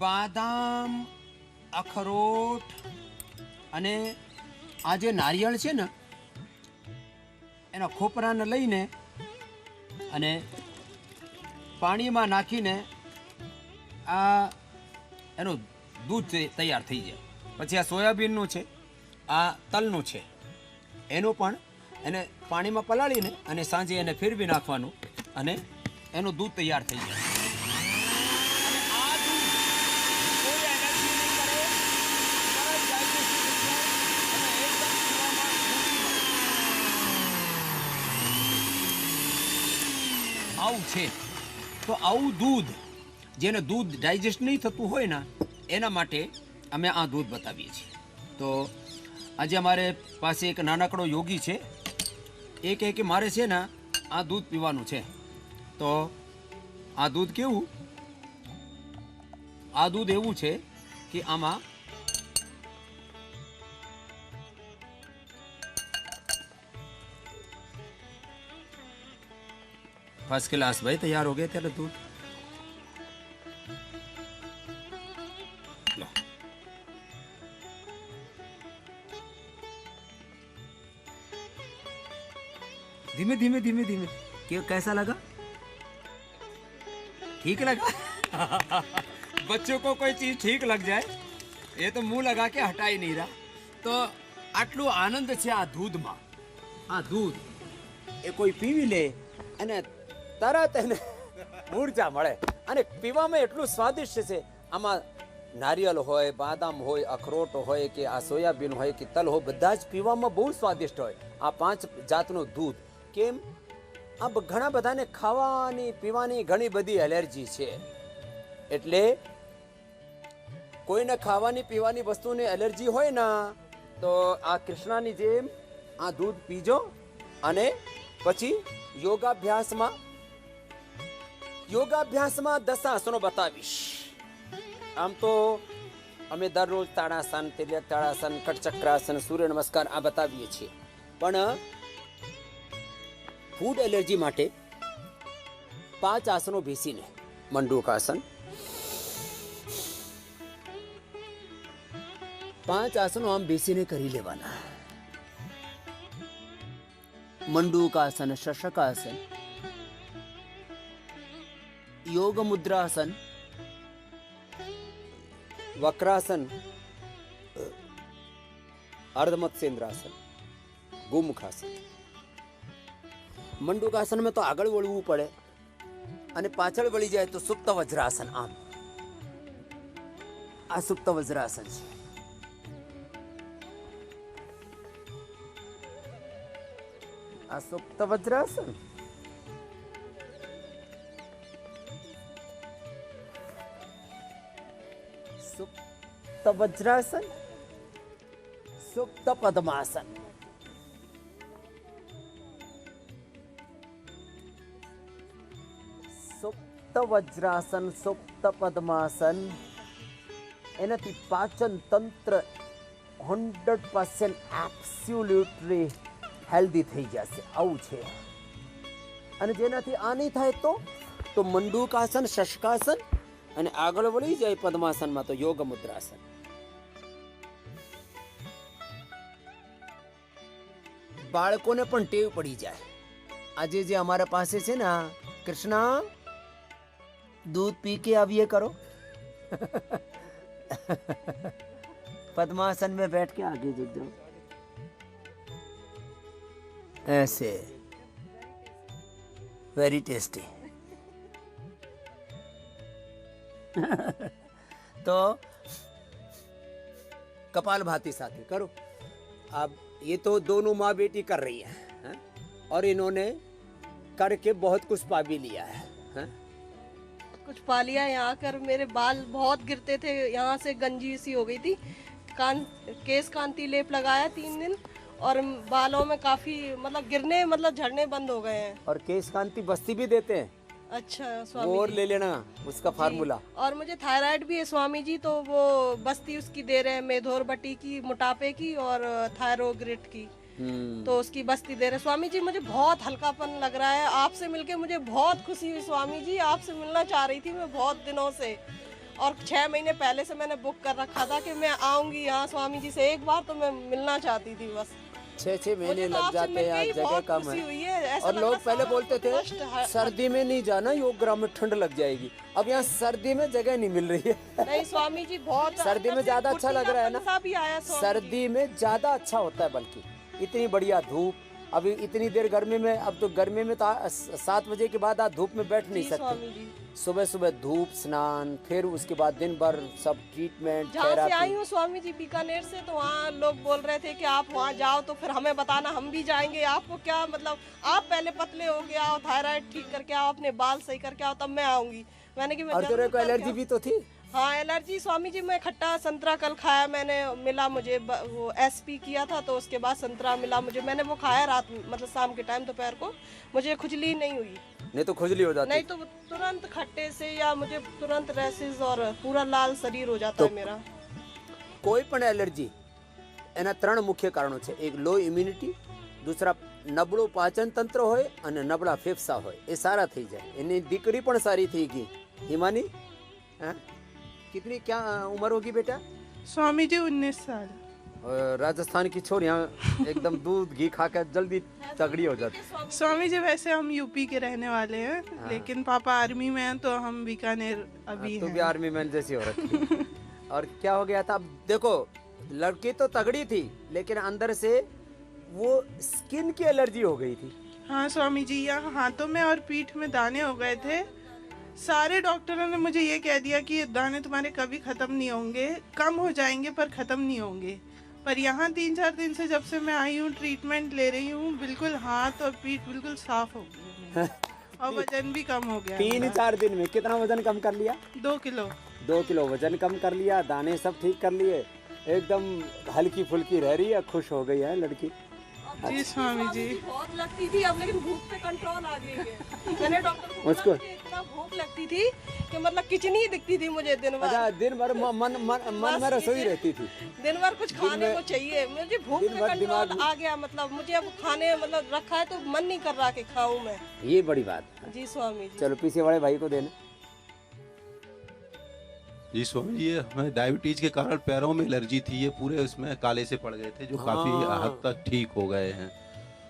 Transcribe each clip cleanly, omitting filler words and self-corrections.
બાદામ, અખરોટ અને આ જે નારિયેળ છે ને એના ખોપરાને લઈને અને પાણીમાં નાખીને આ એનું દૂધ તૈયાર થઈ જાય. પછી આ સોયાબીનનું છે, આ તલનું છે, એનું પણ એને પાણીમાં પલાળીને અને સાંજે એને ફેરવી નાખવાનું અને એનું દૂધ તૈયાર થઈ જાય. આવું છે. તો આવું દૂધ, જેને દૂધ ડાયજેસ્ટ નહીં થતું હોય ને એના માટે અમે આ દૂધ બતાવીએ છીએ. તો આજે અમારે પાસે એક નાનકડો યોગી છે, એ કહે કે મારે છે ને આ દૂધ પીવાનું છે. તો આ દૂધ કેવું? આ દૂધ એવું છે કે આમાં फर्स्ट क्लास भाई तैयार हो गए तेरा दूध. लो धीमे धीमे धीमे धीमे. कैसा लगा? ठीक लगा? बच्चों को कोई चीज ठीक लग जाए ये तो मुंह लगा के हटा ही नहीं रहा. तो આટલું આનંદ છે આ દૂધમાં. આ દૂધ એ કોઈ પીવી લે અને તરત એને ઊર્જા મળે અને પીવામાં એટલું સ્વાદિષ્ટ છે. આમાં નારિયેળ હોય, બાદામ હોય, અખરોટ હોય કે આ સોયાબીન હોય કે તલ હોય, બધા જ પીવામાં બહુ સ્વાદિષ્ટ હોય. આ 5 જાતનું દૂધ. કેમ? આ ઘણા બધાને ખાવાની પીવાની ઘણી બધી એલર્જી છે, એટલે કોઈને ખાવાની પીવાની વસ્તુની એલર્જી હોય ને તો આ કૃષ્ણાની જેમ આ દૂધ પીજો અને પછી યોગાભ્યાસમાં 10 આસનો બતાવીશ. આમ તો અમે દરરોજ તાડાસન, તિર્યક તાડાસન, કટચક્રાસન, સૂર્ય નમસ્કાર આ બતાવીએ છીએ, પણ ફૂડ એલર્જી માટે 5 આસનો બેસીને મંડૂકાસન, 5 આસનો આમ બેસીને કરી લેવાના. મંડૂકાસન, શશકાસન, યોગ મુદ્રાસન, વક્રાસન, અર્ધમત્સ્યેન્દ્રાસન, ગુમુખાસન. મંડૂકાસન में તો આગળ વળવું પડે અને પાછળ વળી જાય તો સુપ્ત વજ્રાસન. આમ આ સુપ્ત વજ્રાસન છે. આ સુપ્ત વજ્રાસન. સુપ્ત વજ્રાસન, સુપ્ત પદ્માસન. સુપ્ત વજ્રાસન, સુપ્ત પદ્માસન. એનાથી પાચન તંત્ર 100% એબ્સોલ્યુટલી હેલ્ધી થઈ જશે. આવું છે. અને જેનાથી આ નહીં થાય તો મંડૂકાસન, શશકાસન અને આગળ વળી જાય પદ્માસનમાં તો યોગ મુદ્રાસન. બાળકોને પણ ટેવ પડી જાય. આજે જે અમારા પાસે છે ને कृष्णा दूध पी के अब ये करो पद्मासन में बैठ के आगे झुक जाओ ऐसे वेरी टेस्टी तो कपालभाति साथी करो। अब ये तो दोनों माँ बेटी कर रही है और इन्होंने करके बहुत कुछ पा भी लिया है, कुछ पा लिया। यहाँ कर मेरे बाल बहुत गिरते थे, यहाँ से गंजी सी हो गई थी। केश कांति लेप लगाया 3 दिन और बालों में काफी मतलब गिरने मतलब झड़ने बंद हो गए हैं। और केश कांति बस्ती भी देते हैं। अच्छा स्वामी और जी। ले लेना उसका फार्मूला। और मुझे थायराइड भी है स्वामी जी, तो वो बस्ती उसकी दे रहे हैं, मेधोर बटी की, मोटापे की और थायरोग्रिट की। तो उसकी बस्ती दे रहे। स्वामी जी मुझे बहुत हल्कापन लग रहा है, आपसे मिलके मुझे बहुत खुशी हुई स्वामी जी। आपसे मिलना चाह रही थी मैं बहुत दिनों से, और 6 महीने पहले से मैंने बुक कर रखा था कि मैं आऊंगी यहाँ स्वामी जी से एक बार, तो मैं मिलना चाहती थी बस। 6-6 महीने मुझे तो लग आपसे जाते हैं मिलके यार, ही जगह बहुत कम खुशी है। हुई है। ऐसा और लग लोग रहा पहले सारा बोलते थे कष्ट सर्दी में नहीं जाना, योग ग्राम में ठंड लग जाएगी। अब यहाँ सर्दी में जगह नहीं मिल रही है। नहीं स्वामी जी बहुत सर्दी में ज्यादा अच्छा लग रहा है ना, फुर्तीलापन सा भी आया स्वामी जी। सर्दी में ज्यादा अच्छा होता है, बल्कि इतनी बढ़िया धूप। अभी इतनी देर गर्मी में, अब तो गर्मी में तो 7 बजे के बाद आप धूप में बैठ नहीं जी सकते। स्वामी जी, सुबह सुबह धूप, स्नान, फिर उसके बाद दिन भर सब ट्रीटमेंट, जहाँ से आई थेरापी। हूँ स्वामी जी बीकानेर से, तो वहाँ लोग बोल रहे थे कि आप वहाँ जाओ तो फिर हमें बताना, हम भी जाएंगे। आपको क्या मतलब, आप पहले पतले हो के आओ, थायराइड ठीक करके आओ, अपने बाल सही करके आओ, तब मैं आऊंगी। मैंने कि मैं और जरूर तेरे को करके एलर्जी भी तो थी? हाँ एलर्जी स्वामी जी, मैं खट्टा संतरा कल खाया मैंने, मिला मुझे वो एसपी किया था, तो उसके बाद संतरा मिला मुझे, मैंने वो खाया रात में, मतलब शाम के टाइम दोपहर को। मुझे खुजली नहीं हुई, नहीं तो खुजली हो जाती। नहीं तो तुरंत खट्टे से या मुझे तुरंत रैसेस और पूरा लाल शरीर हो जाता है मेरा। કોઈ પણ એલર્જી એના 3 મુખ્ય કારણો છે। એક લો ઇમ્યુનિટી, दूसरा નબળું પાચન તંત્ર હોય અને નબળા ફેફસા હોય, એ સારા થઈ જાય। એની દીકરી પણ સારી થઈ ગઈ, હિમાની। हाँ? कितनी क्या उम्र होगी बेटा? स्वामी जी 19 साल। और राजस्थान की छोरियाँ एकदम दूध घी खाकर जल्दी तगड़ी हो जाती। स्वामी जी वैसे हम यूपी के रहने वाले हैं, लेकिन पापा आर्मी में हैं तो हम बीकानेर अभी तू हैं। भी आर्मी मैन जैसी हो रखी है। और क्या हो गया था? अब देखो, लड़की तो तगड़ी थी, लेकिन अंदर से वो स्किन की एलर्जी हो गई थी। हाँ स्वामी जी, यहाँ हाथों में और पीठ में दाने हो गए थे। सारे डॉक्टरों ने मुझे ये कह दिया कि ये दाने तुम्हारे कभी खत्म नहीं होंगे, कम हो जाएंगे पर खत्म नहीं होंगे। पर यहाँ 3-4 दिन से जब से मैं आई हूँ, ट्रीटमेंट ले रही हूँ, बिल्कुल हाथ और पीठ बिल्कुल साफ हो गई और वजन भी कम हो गया। 3-4 दिन में कितना वजन कम कर लिया? 2 किलो। 2 किलो वजन कम कर लिया, दाने सब ठीक कर लिए, एकदम हल्की फुल्की रह रही है, खुश हो गई है लड़की। जी स्वामी जी। बहुत लगती थी अब, लेकिन भूख पे कंट्रोल आ गई है। मैंने डॉक्टर को उसको बोला कि इतना भूख लगती थी कि मतलब किचन ही दिखती थी मुझे दिन भर। अच्छा, दिन भर मन में रसोई रहती थी, दिन भर कुछ खाने को चाहिए, मुझे भूख दिन पे भर दिमाग कंट्रोल आ गया। मतलब मुझे अब खाने मतलब रखा है तो मन नहीं कर रहा कि खाऊं मैं। ये बड़ी बात है। जी स्वामी जी। चलो पीछे वाले भाई को देना। जी स्वामी जी, ये हमें डायबिटीज के कारण पैरों में एलर्जी थी, ये पूरे उसमें काले से पड़ गए थे, जो काफी हद तक ठीक हो गए हैं।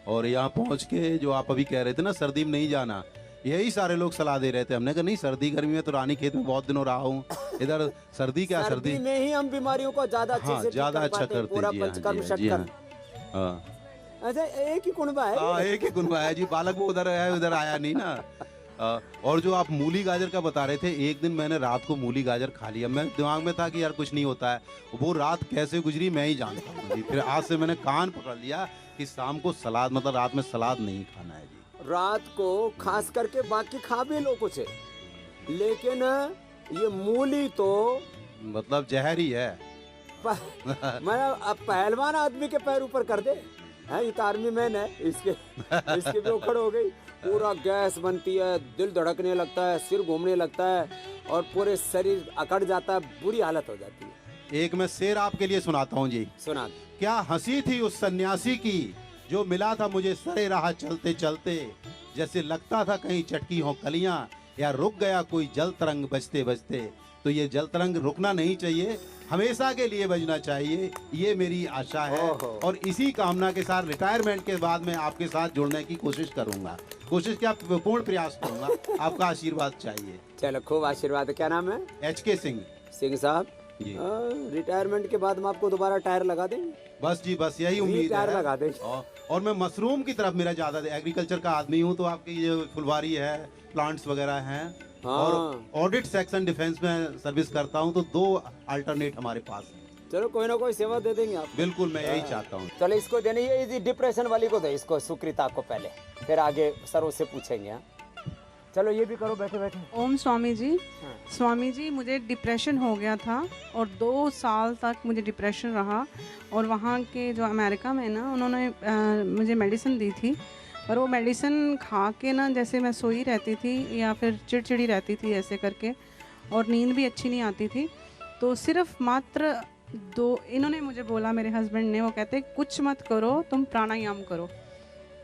और यहाँ पहुँच के जो आप अभी कह रहे थे ना, सर्दी में नहीं जाना, यही सारे लोग सलाह दे रहे थे। हमने कहा नहीं, सर्दी गर्मी में तो रानीखेत में बहुत दिनों रहा हूँ, इधर सर्दी क्या सर्दी में ही हम बीमारियों को ज्यादा अच्छे हाँ से ज्यादा अच्छा करते पूरा जी। हाँ पंचकर्म जी, हाँ जी, षटकर्म। हाँ। अच्छा, एक ही कुनबा है? हाँ, एक ही गुनवा है जी, बालक वो उधर है, उधर आया नहीं ना। और जो आप मूली गाजर का बता रहे थे, एक दिन मैंने रात को मूली गाजर खा लिया। मैं दिमाग में था कि यार कुछ नहीं होता है, वो रात कैसे गुजरी मैं ही जानता हूँ जी। फिर आज से मैंने कान पकड़ लिया कि शाम को सलाद, मतलब रात में सलाद नहीं खाना है जी। रात को खास करके, बाकी खा भी लो कुछ, लेकिन ये मूली तो मतलब जहर ही है। मैं अब पहलवान आदमी के पैर ऊपर कर दे है। ये तो आर्मी मैन है, इसके भी उखड़ हो गई, पूरा गैस बनती है, दिल धड़कने लगता है, सिर घूमने लगता है और पूरे शरीर अकड़ जाता है, बुरी हालत हो जाती है। एक मैं शेर आपके लिए सुनाता हूँ जी। सुना। क्या हंसी थी उस सन्यासी की, जो मिला था मुझे सरे राह चलते चलते, जैसे लगता था कहीं चटकी हो कलियां, या रुक गया कोई जल तरंग बजते बजते। तो ये जल तरंग रुकना नहीं चाहिए, हमेशा के लिए बजना चाहिए, ये मेरी आशा है। और इसी कामना के साथ रिटायरमेंट के बाद मैं आपके साथ जुड़ने की कोशिश करूंगा, कोशिश क्या पूर्ण प्रयास करूंगा। आपका आशीर्वाद चाहिए। चलो खूब आशीर्वाद। क्या नाम है? HK सिंह। सिंह साहब जी। रिटायरमेंट के बाद हम आपको दोबारा टायर लगा देंगे। बस जी, बस यही उम्मीद टायर है। लगा देंगे। और मैं मशरूम की तरफ मेरा ज्यादा, एग्रीकल्चर का आदमी हूँ, तो आपकी ये फुलवारी है, प्लांट्स वगैरह हैं। और ऑडिट सेक्शन डिफेंस में सर्विस करता हूँ, तो 2 अल्टरनेट हमारे पास है। चलो कोई ना कोई सेवा दे देंगे आप। बिल्कुल, मैं यही चाहता हूँ। चलो इसको देने, ये डिप्रेशन वाली को दे, इसको सुकृता को पहले, फिर आगे सर उससे पूछेंगे। हाँ? चलो ये भी करो बैठे बैठे। ओम स्वामी जी। स्वामी जी, मुझे डिप्रेशन हो गया था और 2 साल तक मुझे डिप्रेशन रहा। और वहाँ के जो अमेरिका में ना, उन्होंने मुझे मेडिसिन दी थी, और वो मेडिसिन खा के ना, जैसे मैं सोई रहती थी या फिर चिड़चिड़ी रहती थी ऐसे करके, और नींद भी अच्छी नहीं आती थी। तो सिर्फ मात्र इन्होंने मुझे बोला, मेरे हस्बैंड ने, वो कहते कुछ मत करो, तुम प्राणायाम करो,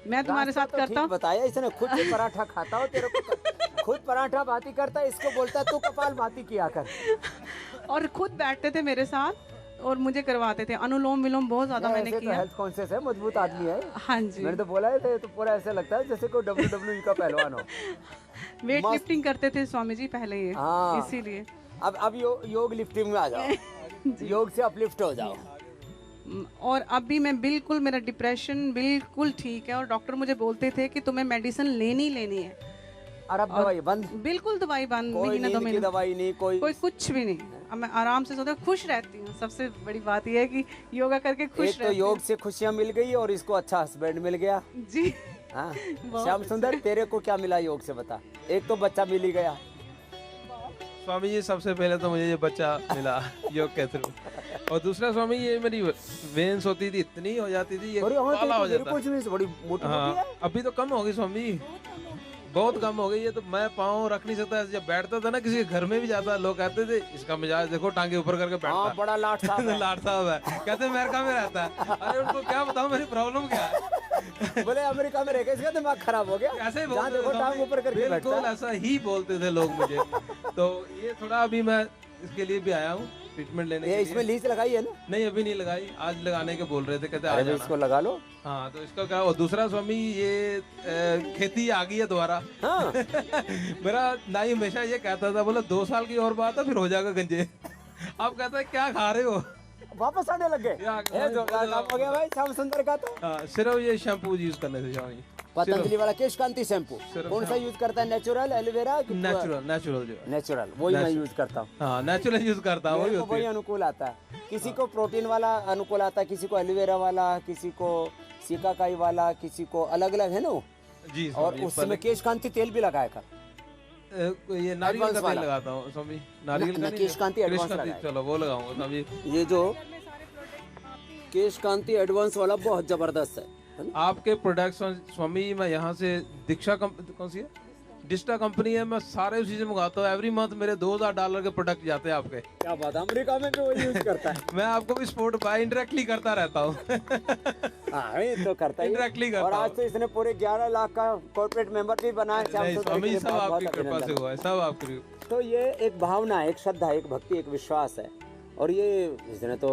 मैं तुम्हारे रास्ता साथ तो करता ठीक हूँ। बताया इसने, खुद भी पराठा खाता हो, तेरे को खुद पराठा भाती करता है, इसको बोलता है तू कपाल भाती किया कर। और खुद बैठते थे मेरे साथ और मुझे करवाते थे अनुलोम विलोम, बहुत ज्यादा मैंने ऐसे तो किया। हेल्थ कॉन्शियस है, मजबूत आदमी है। हाँ जी, मैंने तो बोला है तो पूरा ऐसा लगता है जैसे कोई WWE का पहलवान हो। वेट मस्त। लिफ्टिंग करते थे स्वामी जी पहले ये, हाँ। इसीलिए। अब योग लिफ्टिंग में आ जाओ, योग से अपलिफ्ट हो जाओ। और अभी मैं बिल्कुल, मेरा डिप्रेशन बिल्कुल ठीक है, और डॉक्टर मुझे बोलते थे कि तुम्हें मेडिसिन लेनी है। और अब दवाई बंद, बिल्कुल दवाई बंद, कोई महीने 2 नींद की महीने दवाई नहीं, कोई कोई कुछ भी नहीं। अब मैं आराम से सोते, खुश रहती हूँ। सबसे बड़ी बात यह है कि योगा करके खुश एक तो रहती योग से खुशियाँ मिल गई और इसको अच्छा हस्बैंड मिल गया। हूँ। जी, हाँ बहुत श्याम सुंदर, तेरे को क्या मिला योग से बता? एक तो बच्चा मिल ही गया। स्वामी जी सबसे पहले तो मुझे ये बच्चा मिला योग के थ्रू, और दूसरा स्वामी ये मेरी वेन्स होती थी, इतनी हो जाती थी, ये अरे हाँ, काला हो तेरे जाता। कुछ नहीं, बड़ी मोटी मोटी हाँ है। अभी तो कम हो गई स्वामी जी, बहुत कम हो गई है। तो मैं पाँव रख नहीं सकता, जब बैठता था ना किसी के घर में भी जाता, लोग कहते थे इसका मिजाज देखो, टांगे ऊपर करके हाँ बैठता बड़ा लाट साहब है। लाट साहब है, कहते अमेरिका में रहता है। अरे उनको क्या बताऊं मेरी प्रॉब्लम क्या है। बोले अमेरिका में रहकर इसका दिमाग खराब हो गया, ऐसे ही जहाँ बोलते देखो थे टांग स्वामी, ऊपर करके बिल्कुल बैठता है। ऐसा ही बोलते थे लोग मुझे। तो ये थोड़ा अभी मैं इसके लिए भी आया हूँ ट्रीटमेंट लेने ये के इसमें लिए। लीज लगाई है ना? नहीं अभी नहीं लगाई, आज लगाने के बोल रहे थे, कहते आ अरे जाना। इसको लगा लो। हाँ तो इसका क्या, और दूसरा स्वामी ये खेती आ गई है दोबारा। हाँ मेरा नाई हमेशा ये कहता था, बोला 2 साल की और बात है फिर हो जाएगा गंजे। अब कहता है क्या खा रहे हो। वापस आने लग गए। या- ये जोरदार काम हो गया भाई श्याम सुंदर का तो। हाँ, सिर्फ ये शैम्पू यूज करने से स्वामी, पतंजलि वाला केश कांति शैम्पू सिर्फ कौन सा यूज करता है? Natural, aloe vera? नेचुरल नेचुरल जो है। नेचुरल वही मैं Natural। यूज करता हूँ। हाँ नेचुरल यूज करता हूँ, वही मेरे को होती वही है। अनुकूल आता है। किसी को प्रोटीन वाला अनुकूल आता है, किसी को एलोवेरा वाला, किसी को सिकाकाई वाला, किसी को अलग अलग है ना वो। जी और स्वामी, उसमें केश कांति तेल भी लगाया कर। ये नारियल Advance का तेल वाला। लगाता हूँ स्वामी, नारियल का नहीं, केश कांति केश एडवांस कांति, लगाए। चलो वो लगाऊंगा स्वामी। ये जो केश कांति एडवांस वाला बहुत जबरदस्त है ना? आपके प्रोडक्ट्स स्वामी मैं यहाँ से दीक्षा कौन सी है, डिस्टा कंपनी है, मैं सारे उसी से मंगाता हूँ। एवरी मंथ मेरे $2000 के प्रोडक्ट जाते हैं आपके। क्या बात है, अमेरिका में भी वही यूज करता है। मैं आपको भी सपोर्ट बाय इनडायरेक्टली करता रहता हूँ। हाँ ये तो करता ही है। Indirectly करता और आज हूँ। तो इसने पूरे 11 लाख का कॉर्पोरेट मेंबर भी बनाया श्याम नहीं सुंदर स्वामी के लिए। सब बहुत बहुत आपकी कृपा से अभिनंदन। हुआ है, सब आपकी। तो ये एक भावना है, एक श्रद्धा, एक भक्ति, एक विश्वास है। और ये इसने तो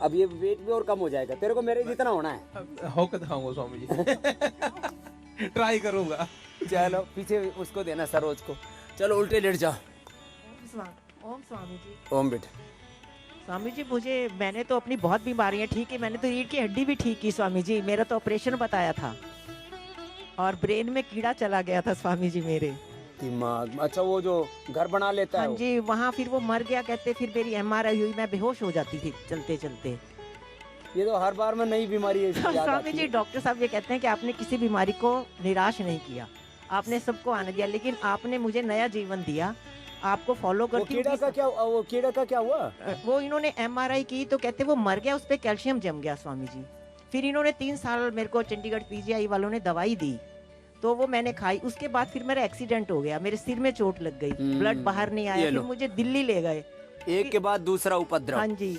अब ये वेट भी और कम हो जाएगा, तेरे को मेरे जितना होना है। होकर दिखाऊंगा स्वामी जी। ट्राई करूंगा। चलो पीछे उसको देना सरोज को। चलो उल्टे लेट जाओ। ओम स्वामी जी। ओम बेटा। स्वामी जी मैंने तो अपनी बहुत बीमारियां ठीक की, मैंने तो रीढ़ की हड्डी भी ठीक की स्वामी जी, मेरा तो ऑपरेशन बताया था, और ब्रेन में कीड़ा चला गया था स्वामी जी मेरे। दिमाग, अच्छा वो जो घर बना लेता है हाँ वो। जी, वहाँ फिर वो मर गया कहते, फिर मेरी MRI हुई, मैं बेहोश हो जाती थी चलते चलते। ये तो हर बार में नई बीमारी है इसकी याद स्वामी आती जी है। डॉक्टर साहब ये कहते हैं कि आपने किसी बीमारी को निराश नहीं किया, आपने सबको आने दिया, लेकिन आपने मुझे नया जीवन दिया। आपको फॉलो वो करती हूँ कीड़ा का क्या, वो कीड़ा का क्या हुआ? वो इन्होंने MRI की तो कहते वो मर गया, उस पर कैल्शियम जम गया स्वामी जी। फिर इन्होंने 3 साल मेरे को चंडीगढ़ PGI वालों ने दवाई दी, तो वो मैंने खाई। उसके बाद फिर मेरा एक्सीडेंट हो गया, मेरे सिर में चोट लग गई, ब्लड बाहर नहीं आया, ये फिर लो। मुझे दिल्ली ले गए। एक के बाद दूसरा उपद्रव। हाँ जी,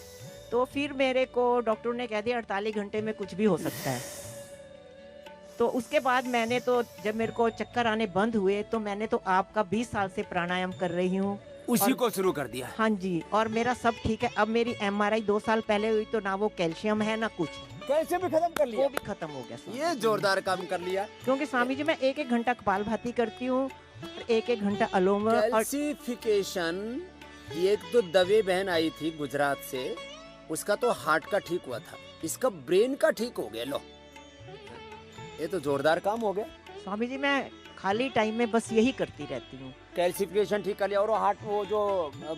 तो फिर मेरे को डॉक्टर ने कह दिया 48 घंटे में कुछ भी हो सकता है। तो उसके बाद मैंने तो जब मेरे को चक्कर आने बंद हुए तो मैंने तो आपका 20 साल से प्राणायाम कर रही हूँ। उसी और- को शुरू कर दिया। हाँ जी, और मेरा सब ठीक है। अब मेरी MRI 2 साल पहले हुई तो ना वो कैल्शियम है ना कुछ, कैसे भी खत्म कर लिया। वो भी खत्म हो गया स्वामी। ये जोरदार काम कर लिया। क्योंकि स्वामी जी मैं 1-1 घंटा कपालभाति करती हूँ, 1-1 घंटा अनुलोम और कैल्सिफिकेशन, एक तो दवे बहन आई थी गुजरात से, उसका तो हार्ट का ठीक हुआ था, इसका ब्रेन का ठीक हो गया। लो ये तो जोरदार काम हो गया। स्वामी जी मैं खाली टाइम में बस यही करती रहती हूँ। कैल्सिफिकेशन ठीक कर लिया, और हार्ट वो जो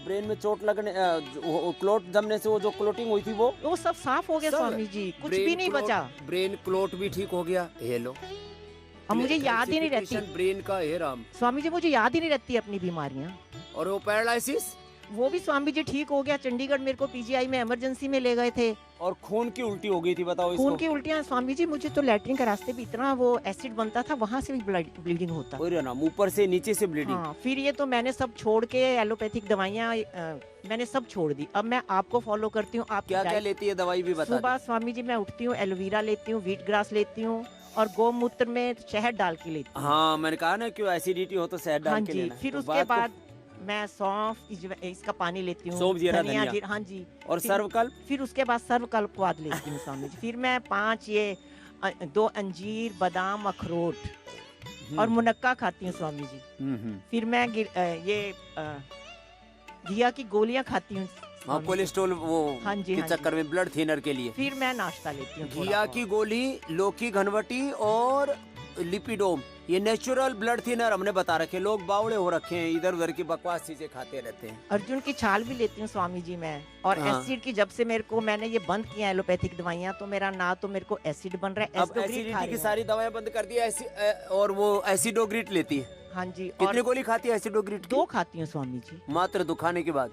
ब्रेन में चोट लगने, क्लोट जमने से वो जो क्लोटिंग हुई थी वो सब साफ हो गया सब। स्वामी जी, कुछ ब्रेन भी नहीं क्लोट- बचा। ब्रेन क्लोट भी ठीक हो गया। ये लो, अब मुझे याद ही नहीं रहती कैल्सिफिकेशन ब्रेन का, हे राम। स्वामी जी, मुझे याद ही नहीं रहती अपनी बीमारियाँ। और वो पैरालिसिस, वो भी स्वामी जी ठीक हो गया। चंडीगढ़ मेरे को PGI में इमरजेंसी में ले गए थे, और खून की उल्टी हो गई थी, बताओ इसको। खून की उल्टियाँ स्वामी जी, मुझे तो लैट्रिन के रास्ते भी इतना वो एसिड बनता था, वहाँ से भी ब्लीडिंग होता। अरे राम, ऊपर से नीचे से ब्लीडिंग। हाँ, फिर ये तो मैंने सब छोड़ के एलोपैथिक दवाइयाँ मैंने सब छोड़ दी। अब मैं आपको फॉलो करती हूँ। आप क्या क्या लेती है दवाई भी बता सुबह स्वामी जी मैं उठती हूँ, एलोवेरा लेती हूँ, व्हीट ग्रास लेती हूँ और गोमूत्र में शहद डाल के लेती दे। हूँ। हाँ, मैंने कहा ना, क्यों एसिडिटी हो तो शहद हाँ डाल के जी, लेना। फिर तो उसके बात को- बाद मैं सौंफ इसका पानी लेती हूँ, सौंफ, जीरा, धनिया। हाँ जी। और फिर- सर्वकल्प। फिर उसके बाद सर्वकल्पवाद लेती हूँ स्वामी जी। फिर मैं 5 2 अंजीर, बादाम, अखरोट और मुनक्का खाती हूँ स्वामी जी। फिर मैं ये घिया की गोलियां खाती हूँ हाँ, स्वामी जी। कोलेस्ट्रॉल वो हाँ जी, के हाँ चक्कर में, ब्लड थिनर के लिए। फिर मैं नाश्ता लेती हूँ थोड़ा घिया बहुत। की गोली, लौकी घनवटी और लिपिडोम, ये नेचुरल ब्लड थिनर हमने बता रखे। लोग बावड़े हो रखे हैं, इधर उधर की बकवास चीजें खाते रहते हैं। अर्जुन की छाल भी लेती हूँ स्वामी जी मैं। और हाँ। एसिड की जब से मैंने ये बंद किया एलोपैथिक दवाइयाँ, तो मेरा ना तो मेरे को एसिड बन रहा है, अब एसिडोग्रिड खा एसिडिटी रही की हूँ। सारी दवाएं बंद कर दी और वो एसिडोग्रिट लेती है। हाँ जी। कितनी और गोली खाती है एसिडोग्रिट की? 2 खाती हूँ स्वामी जी। मात्र दुखाने के बाद।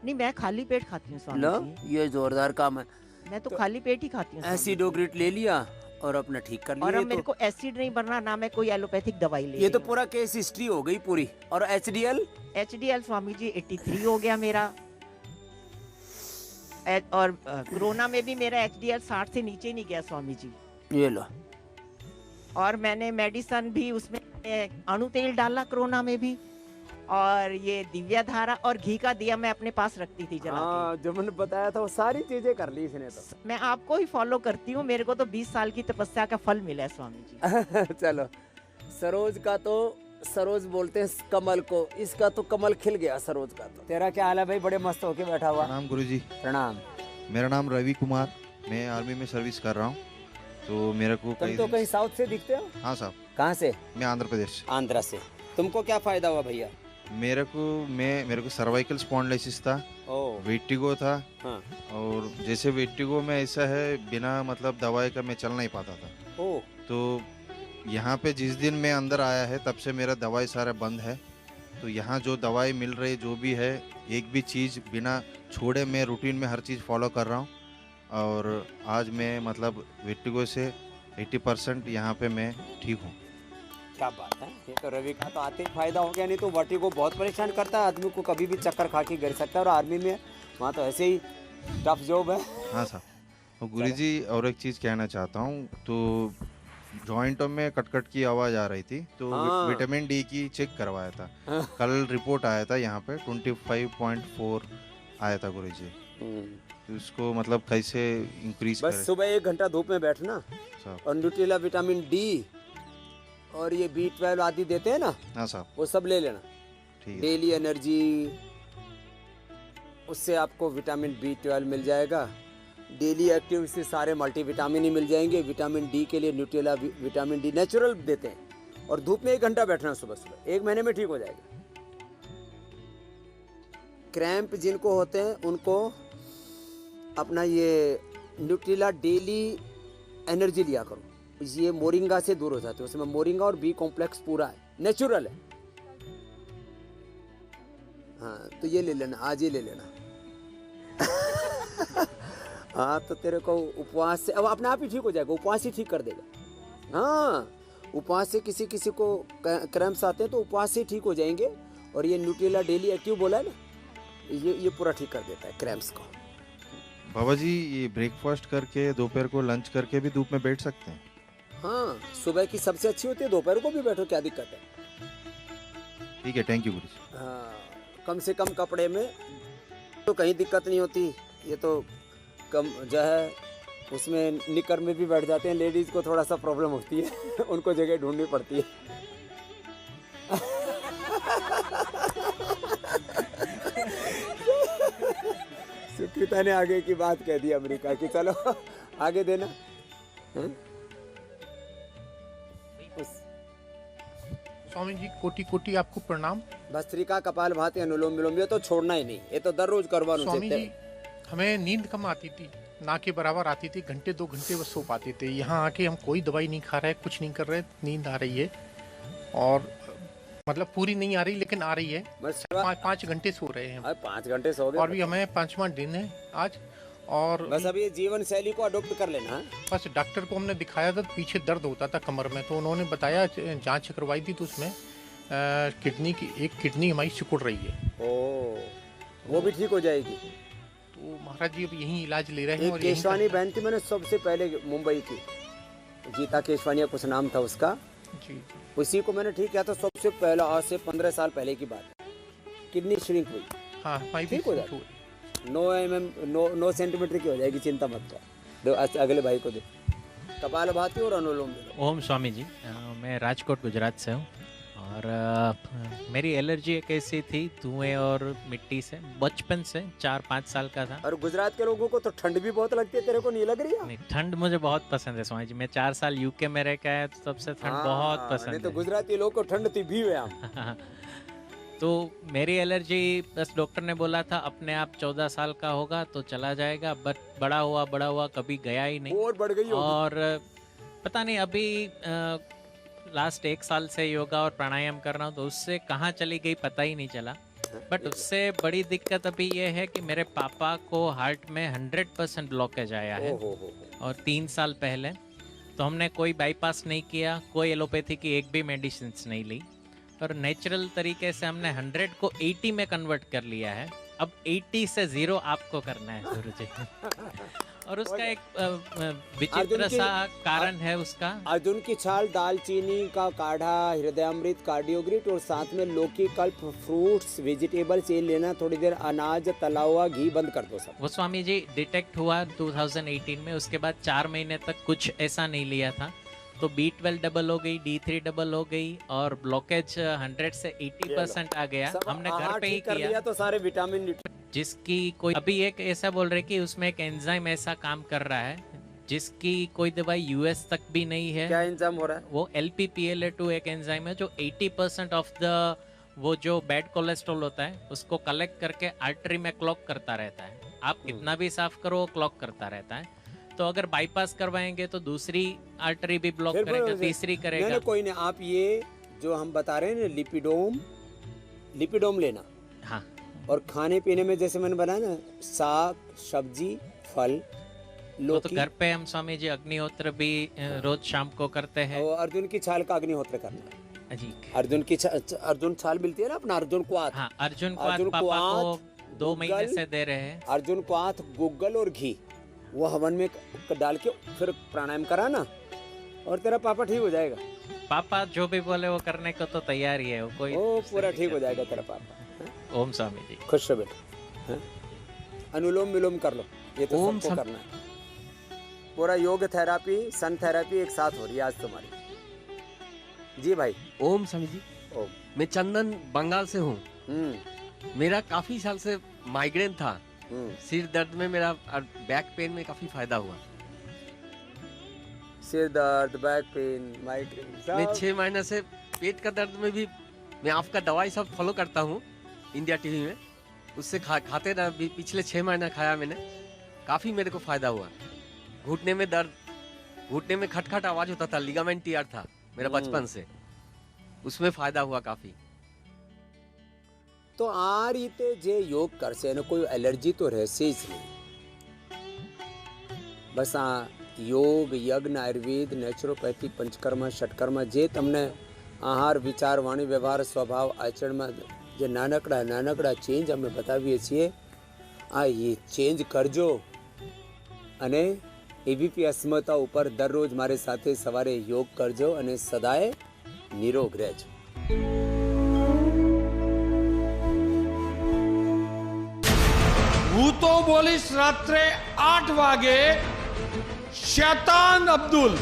नहीं, मैं खाली पेट खाती हूँ स्वामी लो, जी। ये जोरदार काम है। मैं तो खाली पेट ही खाती हूँ स्वामी जी। एसिडोग्रिट ले लिया और अपना ठीक कर और लिया। अब मेरे को एसिड नहीं बनना, ना मैं कोई एलोपैथिक दवाई ले ये तो रही पूरा केस हिस्ट्री हो गई पूरी। और एचडीएल? हूँ। HDL स्वामी जी 83 हो गया मेरा। और कोरोना में भी मेरा HDL 60 से नीचे नहीं गया स्वामी जी। ये लो। और मैंने मेडिसन भी उसमें अणु तेल डाला कोरोना में भी। और ये दिव्या धारा और घी का दिया मैं अपने पास रखती थी जला हाँ, जो मैंने बताया था वो सारी चीजें कर ली इसने तो। के। मैं आपको ही फॉलो करती हूँ, मेरे को तो 20 साल की तपस्या का फल मिला है स्वामी जी। चलो, सरोज का तो सरोज बोलते हैं कमल को, इसका तो कमल खिल गया सरोज का तो। तेरा क्या हाल है भाई? बड़े मस्त होके बैठा हुआ। प्रणाम गुरुजी। प्रणाम। मेरा नाम रवि कुमार, मैं आर्मी में सर्विस कर रहा हूँ। तो मेरे को तुम तो कहीं साउथ से दिखते हो। हाँ साहब, कहाँ से? मैं आंध्र प्रदेश से। आंध्रा से। तुमको क्या फायदा हुआ भैया? मेरे को सर्वाइकल स्पॉन्डिलोसिस था, वेटिगो था। हाँ। और जैसे वेटिगो में ऐसा है, बिना मतलब दवाई का मैं चल नहीं पाता था। ओ। तो यहाँ पे जिस दिन मैं अंदर आया है तब से मेरा दवाई सारा बंद है। तो यहाँ जो दवाई मिल रही जो भी है, एक भी चीज़ बिना छोड़े मैं रूटीन में हर चीज़ फॉलो कर रहा हूँ। और आज मैं मतलब वेटिगो से 80% यहाँ पे मैं ठीक हूँ। क्या बात है, ये तो रवि का तो आते ही फायदा हो गया। नहीं तो वाटी को बहुत परेशान करता है, आदमी को कभी भी चक्कर खा के गिर सकता है। और आर्मी में वहाँ तो ऐसे ही टफ जॉब है। हाँ साहब। गुरुजी, और एक चीज़ कहना चाहता हूँ। तो जॉइंटों में कट की आवाज़ आ रही थी, तो हाँ। विटामिन डी की चेक करवाया था। हाँ। कल रिपोर्ट आया था यहाँ पे 25.4 आया था गुरुजी। तो उसको मतलब कैसे इंक्रीज बस करें सुबह 1 घंटा धूप में बैठना साहब? और न्यूट्रिला विटामिन डी और ये B12 आदि देते हैं ना, हाँ साहब, वो सब ले लेना। ठीक है। डेली एनर्जी, उससे आपको विटामिन B12 मिल जाएगा। डेली एक्टिव से सारे मल्टीविटामिन ही मिल जाएंगे। विटामिन डी के लिए न्यूट्रिला विटामिन डी नेचुरल देते हैं। और धूप में 1 घंटा बैठना सुबह सुबह, 1 महीने में ठीक हो जाएगा। क्रैम्प जिनको होते हैं उनको अपना ये न्यूट्रिला डेली एनर्जी लिया करो। ये मोरिंगा से दूर हो जाते हो। उसमें मोरिंगा और बी कॉम्प्लेक्स पूरा है, नेचुरल है। हाँ, तो ये ले लेना, आज ही ले लेना। हाँ, तो तेरे को उपवास से अब अपने आप ही ठीक हो जाएगा। उपवास ही ठीक कर देगा। हाँ, उपवास से किसी को क्रैम्प्स आते हैं तो उपवास से ठीक हो जाएंगे। और ये न्यूट्रिला डेली एक्टिव बोला है ना, ये पूरा ठीक कर देता है क्रैम्प्स को। बाबा जी, ये ब्रेकफास्ट करके दोपहर को लंच करके भी धूप में बैठ सकते हैं? हाँ, सुबह की सबसे अच्छी होती है, दोपहर को भी बैठो, क्या दिक्कत है? ठीक है, थैंक यू गुरु जी। हाँ, कम से कम कपड़े में तो कहीं दिक्कत नहीं होती। ये तो कम जो है उसमें निकर में भी बैठ जाते हैं। लेडीज को थोड़ा सा प्रॉब्लम होती है उनको जगह ढूंढनी पड़ती है। सुकृता ने आगे की बात कह दी अमेरिका की। चलो आगे देना। स्वामी जी कोटि कोटि आपको प्रणाम। भस्त्रिका, कपाल भाती, अनुलोम विलोम, ये तो छोड़ना ही नहीं, ये तो दररोज करवाना। स्वामी जी, हमें नींद कम आती थी, ना के बराबर आती थी। 1-2 घंटे बस सो पाते थे। यहाँ आके हम कोई दवाई नहीं खा रहे, कुछ नहीं कर रहे, नींद आ रही है। और मतलब पूरी नहीं आ रही लेकिन आ रही है। 5 घंटे सो रहे हैं। 5 घंटे सो गए। और भी हमें 5वां दिन है आज। और बस अब ये जीवन शैली को अडॉप्ट कर लेना। बस डॉक्टर को हमने दिखाया था, पीछे दर्द होता था कमर में, तो उन्होंने बताया, जांच करवाई थी तो उसमें किडनी की एक किडनी हमारी सिकुड़ रही है। ओ, वो भी ठीक हो जाएगी। तो महाराज जी अब यहीं इलाज ले रहे हैं। एक और केशवानी बहन थी, मैंने सबसे पहले मुंबई की, गीता केशवानी कुछ नाम था उसका जी, उसी को मैंने ठीक किया था सबसे पहला, आज से 15 साल पहले की बात। किडनी श्रिंक हुई, हाँ हमारी ठीक हो जाएगी, 9 सेंटीमीटर की हो जाएगी, चिंता मत कर। अगले भाई को दे, कपालभाति और अनुलोम विलोम। ओम स्वामी जी, मैं राजकोट गुजरात से हूँ और मेरी एलर्जी एक ऐसी थी धुएं और मिट्टी से, बचपन से 4-5 साल का था। और गुजरात के लोगों को तो ठंड भी बहुत लगती है, तेरे को नहीं लग रही है? नहीं, ठंड मुझे बहुत पसंद है स्वामी जी, मैं 4 साल यूके में रह के आया तो तब से ठंड बहुत पसंद नहीं है। तो गुजराती लोग को ठंड थी भी है। तो मेरी एलर्जी, बस डॉक्टर ने बोला था अपने आप 14 साल का होगा तो चला जाएगा, बट बड़ा हुआ कभी गया ही नहीं। और बढ़ गई होगी। और पता नहीं अभी लास्ट 1 साल से योगा और प्राणायाम कर रहा हूँ तो उससे कहाँ चली गई पता ही नहीं चला। बट उससे बड़ी दिक्कत अभी ये है कि मेरे पापा को हार्ट में 100% ब्लॉकेज आया है और 3 साल पहले। तो हमने कोई बाईपास नहीं किया, कोई एलोपैथी की एक भी मेडिसिन नहीं ली, और नेचुरल तरीके से हमने 100 को 80 में कन्वर्ट कर लिया है। अब 80 से 0 आपको करना है गुरुजी। और उसका एक विचित्र सा कारण है उसका। अर्जुन की छाल, दालचीनी का काढ़ा, हृदयामृत, कार्डियोग्रिट और साथ में लौकी, कल्प, फ्रूट्स, वेजिटेबल्स ये लेना, थोड़ी देर अनाज, तला हुआ घी बंद कर दो सब। वो स्वामी जी डिटेक्ट हुआ 2018 में, उसके बाद 4 महीने तक कुछ ऐसा नहीं लिया था, तो B12 डबल हो गई, D3 डबल हो गई और ब्लॉकेज 100 से 80% आ गया। हमने घर पे ही किया तो सारे विटामिन, जिसकी कोई अभी एक ऐसा बोल रहे कि उसमें एक एंजाइम ऐसा काम कर रहा है जिसकी कोई दवाई यूएस तक भी नहीं है। क्या एंजाइम हो रहा है? वो LPPLA2 एक एंजाइम है जो 80% ऑफ द वो जो बैड कोलेस्ट्रॉल होता है उसको कलेक्ट करके आर्टरी में क्लॉक करता रहता है। आप कितना भी साफ करो वो क्लॉक करता रहता है। तो अगर बाईपास करवाएंगे तो दूसरी आर्टरी भी ब्लॉक करेगा, तीसरी करेगा। नहीं, कोई नहीं, आप ये जो हम बता रहे हैं ना लिपिडोम लेना। हाँ। और खाने पीने में जैसे मैंने बनाया ना, साग, सब्जी, फल, वो तो घर पे हम स्वामी जी अग्निहोत्र भी रोज शाम को करते हैं। अर्जुन की छाल का अग्निहोत्र करना है जी। अर्जुन छाल मिलती है ना अपना, अर्जुन क्वाथ। हाँ, अर्जुन क्वाथ पापा को 2 महीने से दे रहे हैं। अर्जुन क्वाथ, गुग्गल और घी वो हवन में डाल के फिर प्राणायाम कराना और तेरा पापा ठीक हो जाएगा। पापा जो भी बोले वो करने को तो तैयार ही है, वो कोई पूरा ठीक हो जाएगा तेरा पापा। ओम स्वामी जी। खुश रहो बेटा। अनुलोम विलोम कर लो, ये तो सबको करना है। पूरा योग थेरापी, सन थेरापी एक साथ हो रही है आज तुम्हारी। जी भाई। ओम स्वामी जी। ओम। मैं चंदन बंगाल से हूँ। मेरा काफी साल से माइग्रेन था, सिर दर्द में मेरा और बैक पेन में काफी फायदा हुआ। सिर दर्द, बैक पेन, माइग्रेन, मैं 6 महीने से पेट का दर्द में भी मैं आपका दवाई सब फॉलो करता हूँ इंडिया टीवी में, उससे खाते ना, पिछले 6 महीना खाया मैंने, काफी मेरे को फायदा हुआ। घुटने में दर्द, घुटने में खटखट आवाज होता था, लिगामेंट टीयर था मेरा बचपन से, उसमें फायदा हुआ काफी। तो आ रीते जे योग करसे ने कोई एलर्जी तो रहसे જ નહીં। બસ આ યોગ, યજ્ઞ, આયુર્વેદ, નેચરોપેથી, પંચકર્મ, ષટકર્મ જે તમને આહાર, વિચાર, વાણી, વ્યવહાર, સ્વભાવ, આચરણમાં જે નાનકડા ચેન્જ અમે બતાવીએ છીએ, આ એ ચેન્જ કરજો અને એબીપી અસ્મિતા ઉપર દરરોજ મારી સાથે સવારે યોગ કરજો અને સદાય નિરોગ રહેજો। હું તો બોલીશ રાત્રે 8 વાગે, શૈતાન અબ્દુલ।